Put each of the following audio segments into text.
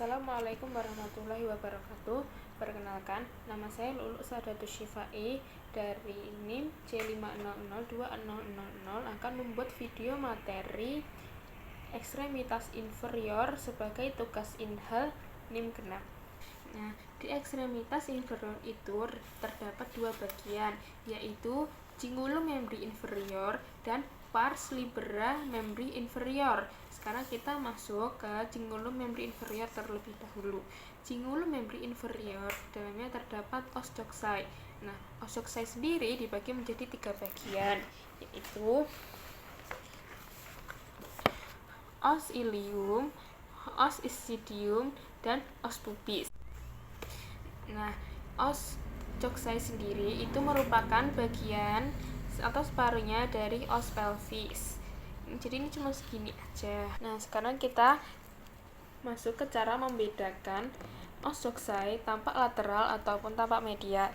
Assalamualaikum warahmatullahi wabarakatuh. Perkenalkan, nama saya Lulu Sadatus Syifai dari NIM C5002000 akan membuat video materi ekstremitas inferior sebagai tugas inhal NIM genap. Nah, di ekstremitas inferior itu terdapat dua bagian, yaitu cingulum membri inferior dan pars libera membri inferior. Sekarang kita masuk ke cingulum membri inferior terlebih dahulu. Cingulum membri inferior dalamnya terdapat os coxae. Nah, os coxae sendiri dibagi menjadi tiga bagian, yaitu os ilium, os ischidium, dan os pubis. Nah, os coxae sendiri itu merupakan bagian atau separuhnya dari os pelvis. Jadi ini cuma segini aja. Nah, sekarang kita masuk ke cara membedakan os coxae tampak lateral ataupun tampak medial.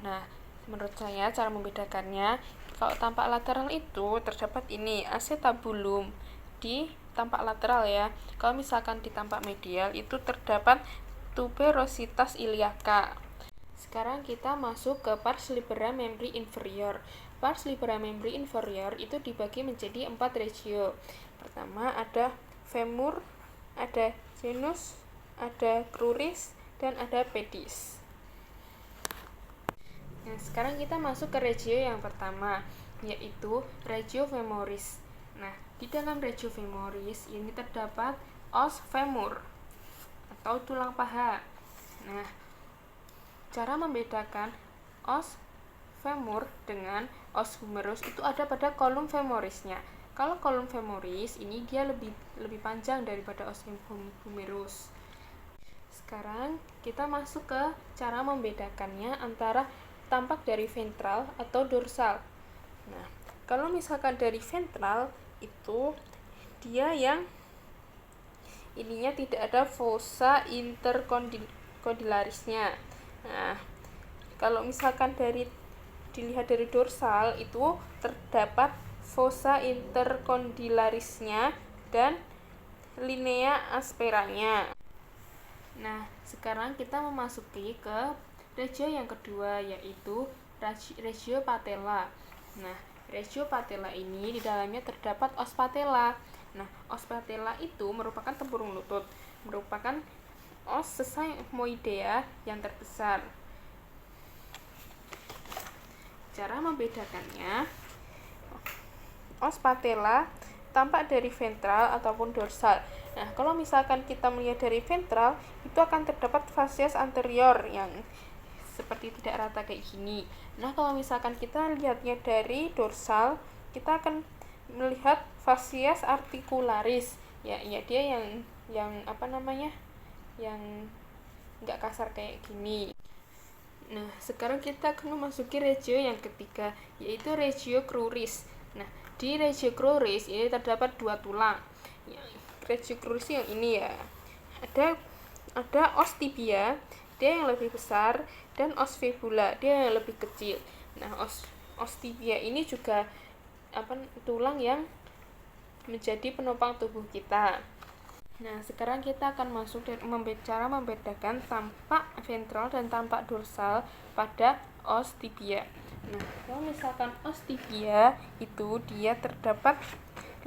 Nah, menurut saya cara membedakannya, kalau tampak lateral itu terdapat ini acetabulum di tampak lateral ya. Kalau misalkan di tampak medial itu terdapat tuberositas iliaca. Sekarang kita masuk ke pars libera membri inferior. Pars libera membri inferior itu dibagi menjadi 4 regio. Pertama ada femur, ada genus, ada cruris, dan ada pedis. Nah, sekarang kita masuk ke regio yang pertama, yaitu regio femoris. Nah, di dalam regio femoris ini terdapat os femur atau tulang paha. Nah, cara membedakan os femur dengan os humerus itu ada pada kolum femorisnya. Kalau kolum femoris ini dia lebih panjang daripada os humerus. Sekarang kita masuk ke cara membedakannya antara tampak dari ventral atau dorsal. Nah, kalau misalkan dari ventral itu dia yang ininya tidak ada fossa intercondylarisnya. Nah, kalau misalkan dilihat dari dorsal itu terdapat fossa intercondylarisnya dan linea asperanya. Nah, sekarang kita memasuki ke regio yang kedua, yaitu regio patella. Nah, regio patella ini di dalamnya terdapat os patella. Nah, os patella itu merupakan tempurung lutut, merupakan os sesamoidea yang terbesar. Cara membedakannya, os patella tampak dari ventral ataupun dorsal. Nah, kalau misalkan kita melihat dari ventral, itu akan terdapat fascias anterior yang seperti tidak rata kayak gini. Nah, kalau misalkan kita lihatnya dari dorsal, kita akan melihat fascias articularis. Ya dia yang yang nggak kasar kayak gini. Nah, sekarang kita akan memasuki regio yang ketiga, yaitu regio cruris. Nah, di regio cruris ini terdapat dua tulang. Regio cruris yang ini ya. Ada os tibia, dia yang lebih besar, dan os fibula, dia yang lebih kecil. Nah, os tibia ini juga tulang yang menjadi penopang tubuh kita. Nah, sekarang kita akan masuk dan cara membedakan tampak ventral dan tampak dorsal pada os tibia. Nah, kalau misalkan os tibia itu dia terdapat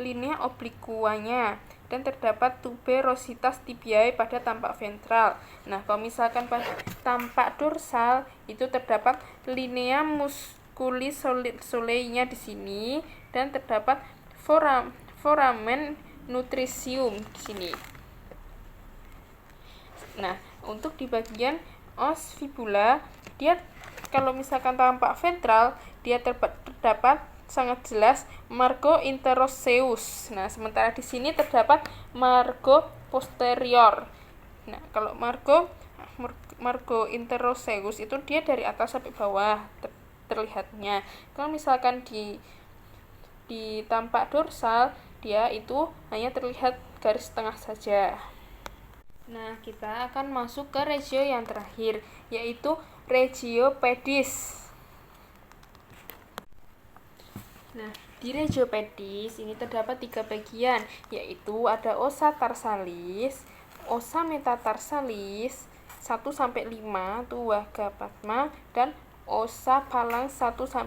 linea obliquanya dan terdapat tuberositas tibiae pada tampak ventral. Nah, kalau misalkan pada tampak dorsal itu terdapat linea musculis solei-nya di sini dan terdapat foramen nutritium di sini. Nah, untuk di bagian os fibula, dia kalau misalkan tampak ventral, dia terdapat sangat jelas margo interosseus. Nah, sementara di sini terdapat margo posterior. Nah, kalau margo interosseus itu dia dari atas sampai bawah terlihatnya. Kalau misalkan di tampak dorsal, dia itu hanya terlihat garis tengah saja. Nah, kita akan masuk ke regio yang terakhir, yaitu regio pedis. Nah, di regio pedis ini terdapat tiga bagian, yaitu ada ossa tarsalis, osa metatarsalis 1-5 tuah gapatma dan osa palang 1-5.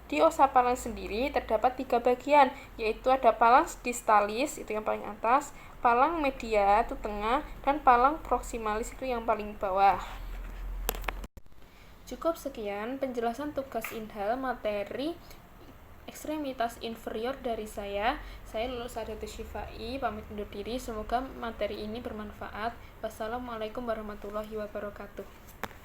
Di osa palang sendiri terdapat 3 bagian, yaitu ada palang distalis itu yang paling atas, palang media itu tengah, dan palang proximalis itu yang paling bawah. Cukup sekian penjelasan tugas inhal materi ekstremitas inferior dari saya. Saya Lulus Sadatus Syifai, pamit undur diri. Semoga materi ini bermanfaat. Wassalamualaikum warahmatullahi wabarakatuh.